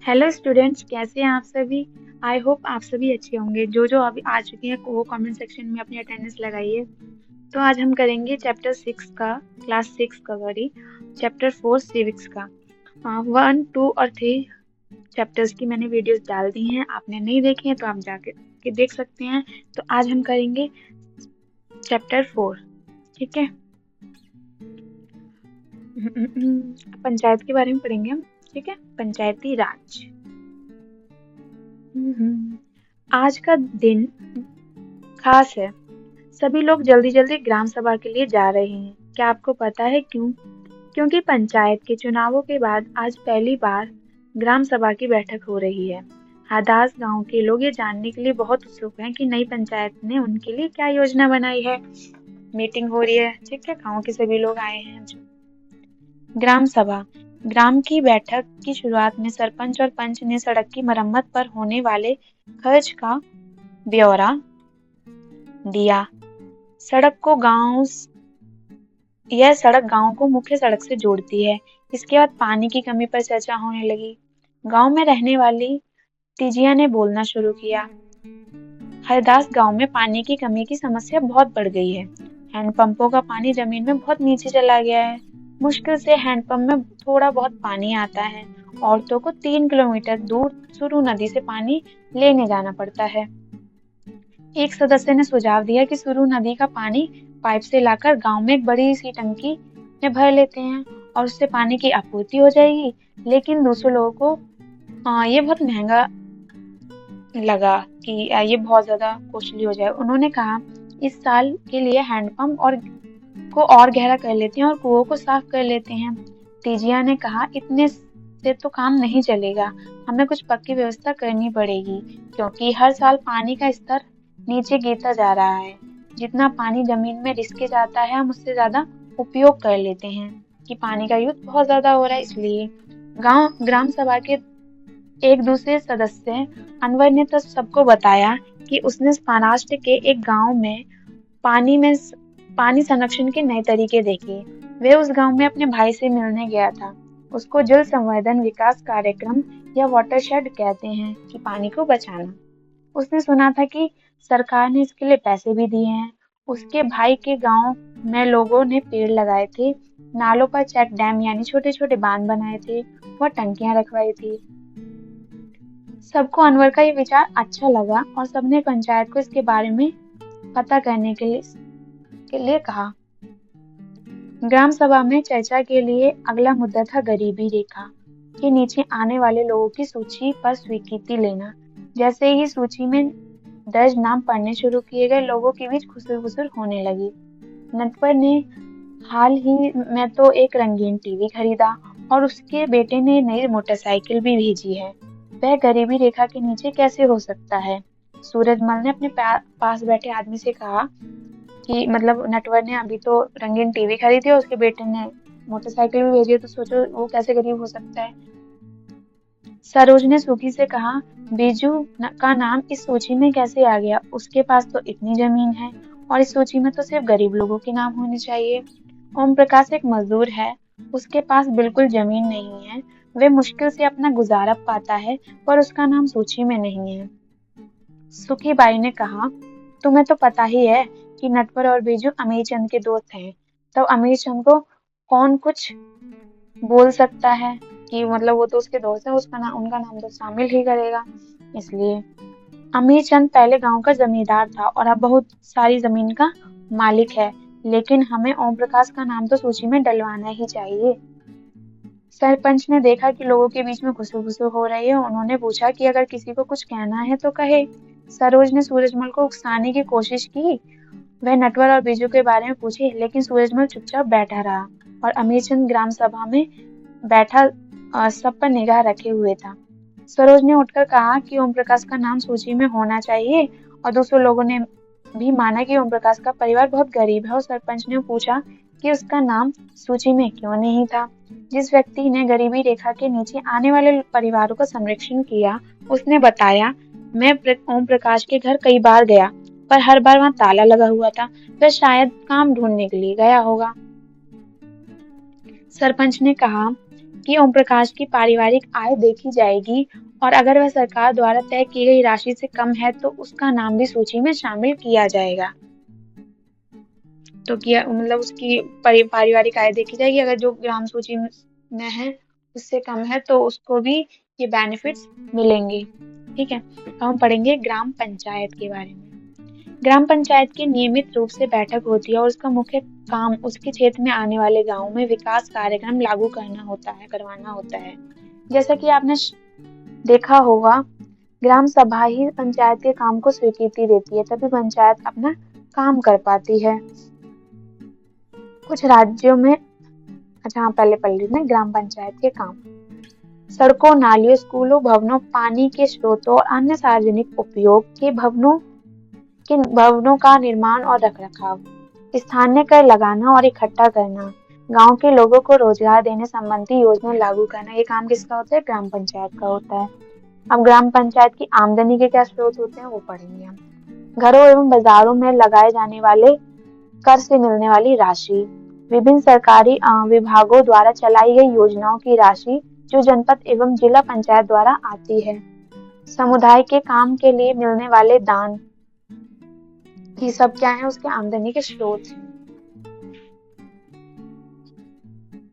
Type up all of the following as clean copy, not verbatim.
Hello students, कैसे हैं आप सभी। आई होप आप सभी अच्छे होंगे। जो अभी आ चुके हैं वो कमेंट सेक्शन में अपनी अटेंडेंस लगाइए। तो आज हम करेंगे चैप्टर 6 का, क्लास 6 का, सॉरी, चैप्टर 4 सिविक्स का। 1, 2 और 3 चैप्टर्स की मैंने वीडियोस डाल दी हैं। आपने नहीं देखे हैं तो आप जाके के देख सकते हैं। तो आज हम करेंगे चैप्टर 4। ठीक है। पंचायत के बारे में पढ़ेंगे हम। ठीक है, पंचायती राज। आज का दिन खास है। सभी लोग जल्दी जल्दी ग्राम सभा के लिए जा रहे हैं। क्या आपको पता है क्यों? क्योंकि पंचायत के चुनावों के बाद आज पहली बार ग्राम सभा की बैठक हो रही है। हादास गांव के लोग ये जानने के लिए बहुत उत्सुक हैं कि नई पंचायत ने उनके लिए क्या योजना बनाई है। मीटिंग हो रही है। ठीक है, गांव के सभी लोग आए हैं। ग्राम सभा। ग्राम की बैठक की शुरुआत में सरपंच और पंच ने सड़क की मरम्मत पर होने वाले खर्च का ब्यौरा दिया। सड़क को गांव यह सड़क गांव को मुख्य सड़क से जोड़ती है। इसके बाद पानी की कमी पर चर्चा होने लगी। गांव में रहने वाली तीजिया ने बोलना शुरू किया। हरदास गांव में पानी की कमी की समस्या बहुत बढ़ गई है। हैंडपंपों का पानी जमीन में बहुत नीचे चला गया है। मुश्किल से हैंडपंप में थोड़ा बहुत पानी आता है। औरतों को 3 किलोमीटर दूर सुरू नदी से पानी लेने जाना पड़ता है। एक सदस्य ने सुझाव दिया कि सुरू नदी का पानी पाइप से लाकर गांव में एक बड़ी सी टंकी में भर लेते हैं और उससे पानी की आपूर्ति हो जाएगी। लेकिन दूसरे लोगों को ये बहुत महंगा लगा कि ये बहुत ज्यादा कॉस्टली हो जाए। उन्होंने कहा, इस साल के लिए हैंडपंप और गहरा कर लेते हैं और कुओं को साफ कर लेते हैं। तीजिया ने कहा, इतने से तो काम नहीं चलेगा, हमें कुछ पक्की व्यवस्था करनी पड़ेगी, क्योंकि हर साल पानी का स्तर नीचे गिरता जा रहा है। जितना पानी जमीन में रिसके जाता है हम उससे ज्यादा उपयोग कर लेते हैं कि पानी का यूज बहुत ज्यादा हो रहा है। इसलिए ग्राम सभा के एक दूसरे सदस्य अनवर ने तो सबको बताया कि उसने महाराष्ट्र के एक गांव में पानी संरक्षण के नए तरीके देखे। वे उस गांव में अपने भाई से मिलने गया था। उसको जल संवर्धन विकास कार्यक्रम या वाटरशेड कहते हैं कि पानी को बचाना। उसने सुना था कि सरकार ने इसके लिए पैसे भी दिए हैं। उसके भाई के गांव में लोगों ने पेड़ लगाए थे, नालों पर चेक डैम यानी छोटे छोटे बांध बनाए थे, वह टंकियां रखवाई थी। सबको अनवर का ये विचार अच्छा लगा और सबने पंचायत को इसके बारे में पता करने के लिए कहा। ग्राम सभा में चर्चा के लिए अगला मुद्दा था गरीबी रेखा के नीचे आने वाले लोगों की सूची पर स्वीकृति लेना। जैसे ही सूची में दर्ज नाम पढ़ने शुरू किए गए, लोगों के बीच खुसर होने लगी। नटवर ने हाल ही में तो एक रंगीन टीवी खरीदा और उसके बेटे ने नई मोटरसाइकिल भी भेजी है। वह गरीबी रेखा के नीचे कैसे हो सकता है? सूरजमल ने अपने पास बैठे आदमी से कहा कि मतलब नटवर ने अभी तो रंगीन टीवी खरीदी और उसके बेटे ने मोटरसाइकिल भी भेजी है, तो सोचो वो कैसे गरीब हो सकता है। सरोज ने सुखी से कहा, बीजू का नाम इस सूची में कैसे आ गया? उसके पास तो इतनी जमीन है और इस सूची में तो सिर्फ गरीब लोगों के नाम होने चाहिए। ओम प्रकाश एक मजदूर है, उसके पास बिल्कुल जमीन नहीं है। वे मुश्किल से अपना गुजारा पाता है, पर उसका नाम सूची में नहीं है। सुखी बाई ने कहा, तुम्हें तो पता ही है कि नटवर और बीजू अमीर चंद के दोस्त हैं। तो अमीर चंद को कौन कुछ बोल सकता है कि मतलब वो तो उसके दोस्त है, उनका नाम तो शामिल ही करेगा। इसलिए अमीर चंद पहले गांव का जमींदार था और अब बहुत सारी जमीन का मालिक है, लेकिन हमें ओम प्रकाश का नाम तो सूची में डलवाना ही चाहिए। सरपंच ने देखा कि लोगों के बीच में घुसुर हो रही है। उन्होंने पूछा कि अगर किसी को कुछ कहना है तो कहे। सरोज ने सूरजमल को उकसाने की कोशिश की। वह नटवर और बीजू के बारे में पूछे, लेकिन सूरजमल चुपचाप बैठा रहा और अमीरचंद ग्राम सभा में बैठा सब पर निगाह रखे हुए था। सरोज ने उठकर कहा कि ओम प्रकाश का नाम सूची में होना चाहिए और दूसरे लोगों ने भी माना कि ओम प्रकाश का परिवार बहुत गरीब है। और सरपंच ने पूछा कि उसका नाम सूची में क्यों नहीं था। जिस व्यक्ति ने गरीबी रेखा के नीचे आने वाले परिवारों का संरक्षण किया, उसने बताया, मैं ओम प्रकाश के घर कई बार गया, पर हर बार वहां ताला लगा हुआ था। वह शायद काम ढूंढने के लिए गया होगा। सरपंच ने कहा, कि ओम प्रकाश की पारिवारिक आय देखी जाएगी और अगर वह सरकार द्वारा तय की गई राशि से कम है तो उसका नाम भी सूची में शामिल किया जाएगा। तो किया मतलब उसकी पारिवारिक आय देखी जाएगी, अगर जो ग्राम सूची में है उससे कम है तो उसको भी ये बेनिफिट्स मिलेंगे। ठीक है, तो हम पढ़ेंगे ग्राम पंचायत के बारे में। ग्राम पंचायत की नियमित रूप से बैठक होती है और उसका मुख्य काम उसके क्षेत्र में आने वाले गांवों में विकास कार्यक्रम लागू करवाना होता है। जैसा कि आपने देखा होगा, ग्राम सभा ही पंचायत के काम को स्वीकृति देती है, तभी पंचायत अपना काम कर पाती है। कुछ राज्यों में पहले पढ़ लेते हैं ग्राम पंचायत के काम। सड़कों, नालियों, स्कूलों, भवनों, पानी के स्रोतों और अन्य सार्वजनिक उपयोग के भवनों का निर्माण और रखरखाव, स्थानीय कर लगाना और इकट्ठा करना, गांव के लोगों को रोजगार देने संबंधी योजना लागू करना, ये काम किसका होता है? ग्राम पंचायत का होता है। अब ग्राम पंचायत की आमदनी के क्या स्रोत होते हैं वो पढ़ेंगे हम। घरों एवं बाजारों में लगाए जाने वाले कर से मिलने वाली राशि, विभिन्न सरकारी विभागों द्वारा चलाई गई योजनाओं की राशि जो जनपद एवं जिला पंचायत द्वारा आती है, समुदाय के काम के लिए मिलने वाले दान, ये सब क्या है? उसके आमदनी के स्रोत हैं।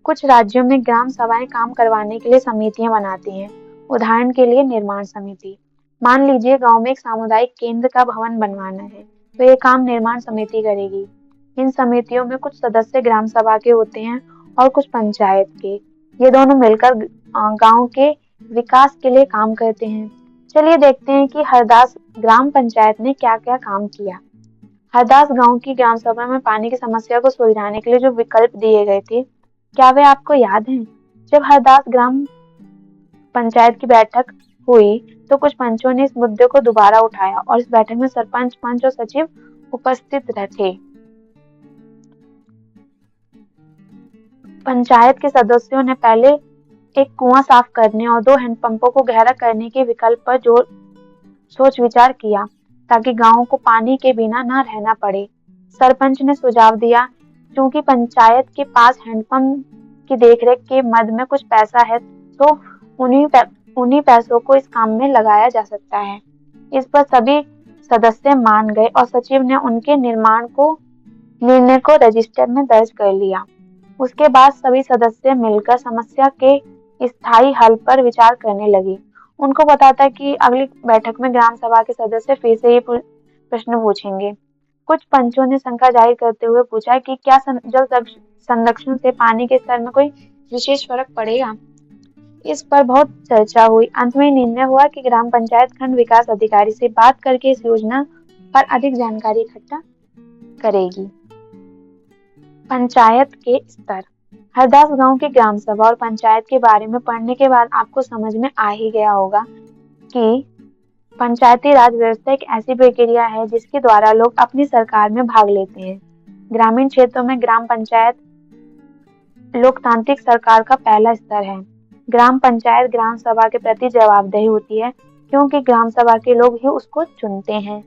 कुछ राज्यों में ग्राम सभाएं काम करवाने के लिए समितियां बनाती हैं। उदाहरण के लिए निर्माण समिति। मान लीजिए गांव में एक सामुदायिक केंद्र का भवन बनवाना है, तो ये काम निर्माण समिति करेगी। इन समितियों में कुछ सदस्य ग्राम सभा के होते हैं और कुछ पंचायत के। ये दोनों मिलकर गांव के विकास के लिए काम करते हैं। चलिए देखते हैं कि हरदास ग्राम पंचायत ने क्या क्या काम किया। हरदास गांव की ग्राम सभा में पानी की समस्या को सुलझाने के लिए जो विकल्प दिए गए थे, क्या वे आपको याद हैं? जब हरदास ग्राम पंचायत की बैठक हुई तो कुछ पंचों ने इस मुद्दे को दोबारा उठाया और इस बैठक में सरपंच, पंच और सचिव उपस्थित थे। पंचायत के सदस्यों ने पहले एक कुआं साफ करने और 2 हैंडपंपों को गहरा करने के विकल्प पर सोच विचार किया ताकि गांव को पानी के बिना न रहना पड़े। सरपंच ने सुझाव दिया, क्योंकि पंचायत के पास हैंडपंप की देखरेख के मद में कुछ पैसा है तो उन्हीं पैसों को इस काम में लगाया जा सकता है। इस पर सभी सदस्य मान गए और सचिव ने उनके निर्णय को रजिस्टर में दर्ज कर लिया। उसके बाद सभी सदस्य मिलकर समस्या के स्थायी हल पर विचार करने लगे। उनको पता था कि अगली बैठक में ग्राम सभा के सदस्य फिर से ये प्रश्न पूछेंगे। कुछ पंचों ने शंका जाहिर करते हुए पूछा कि क्या जल संरक्षण से पानी के स्तर में कोई विशेष फर्क पड़ेगा? इस पर बहुत चर्चा हुई। अंत में निर्णय हुआ कि ग्राम पंचायत खंड विकास अधिकारी से बात करके इस योजना पर अधिक जानकारी इकट्ठा करेगी। पंचायत के स्तर। हरदास गांव की ग्राम सभा और पंचायत के बारे में पढ़ने के बाद आपको समझ में आ ही गया होगा कि पंचायती राज व्यवस्था एक ऐसी प्रक्रिया है जिसके द्वारा लोग अपनी सरकार में भाग लेते हैं। ग्रामीण क्षेत्रों में ग्राम पंचायत लोकतांत्रिक सरकार का पहला स्तर है। ग्राम पंचायत ग्राम सभा के प्रति जवाबदेही होती है, क्योंकि ग्राम सभा के लोग ही उसको चुनते हैं।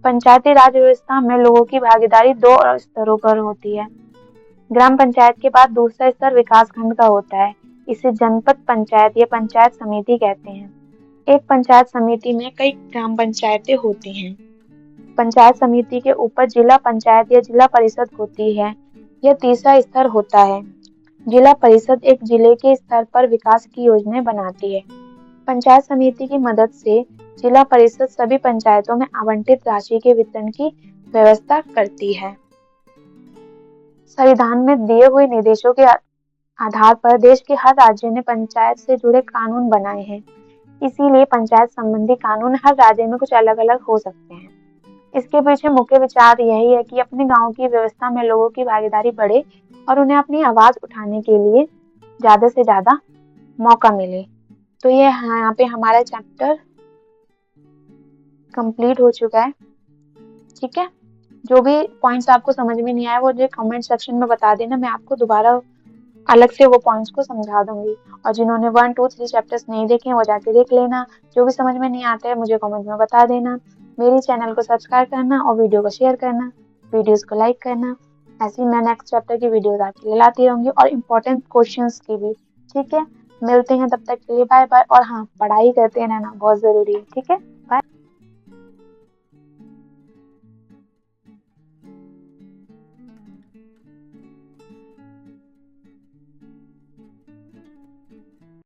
पंचायती राज व्यवस्था में लोगों की भागीदारी 2 स्तरों पर होती है। ग्राम पंचायत के बाद दूसरा स्तर विकास खंड का होता है। इसे जनपद पंचायत या पंचायत समिति कहते हैं। एक पंचायत समिति में कई ग्राम पंचायतें होती हैं। पंचायत समिति के ऊपर जिला पंचायत या जिला परिषद होती है। यह तीसरा स्तर होता है। जिला परिषद एक जिले के स्तर पर विकास की योजनाएं बनाती है। पंचायत समिति की मदद से जिला परिषद सभी पंचायतों में आवंटित राशि के वितरण की व्यवस्था करती है। संविधान में दिए हुए निर्देशों के आधार पर देश के हर राज्य ने पंचायत से जुड़े कानून बनाए हैं। इसीलिए पंचायत संबंधी कानून हर राज्य में कुछ अलग अलग हो सकते हैं। इसके पीछे मुख्य विचार यही है कि अपने गांव की व्यवस्था में लोगों की भागीदारी बढ़े और उन्हें अपनी आवाज उठाने के लिए ज्यादा से ज्यादा मौका मिले। तो ये यहाँ पे हमारा चैप्टर कंप्लीट हो चुका है। ठीक है, जो भी पॉइंट्स आपको समझ में नहीं आए वो मुझे कमेंट सेक्शन में बता देना, मैं आपको दोबारा अलग से वो पॉइंट्स को समझा दूंगी। और जिन्होंने 1, 2, 3 चैप्टर्स नहीं देखे वो जाके देख लेना। जो भी समझ में नहीं आता है मुझे कमेंट में बता देना। मेरी चैनल को सब्सक्राइब करना और वीडियो को शेयर करना, वीडियोस को लाइक करना। ऐसे ही मैं नेक्स्ट चैप्टर की वीडियोस आपके लिए लाती रहूंगी और इम्पोर्टेंट क्वेश्चंस की भी। ठीक है, मिलते हैं, तब तक के लिए बाय बाय। और हाँ, पढ़ाई करते रहना बहुत जरूरी है, ठीक है। बाय।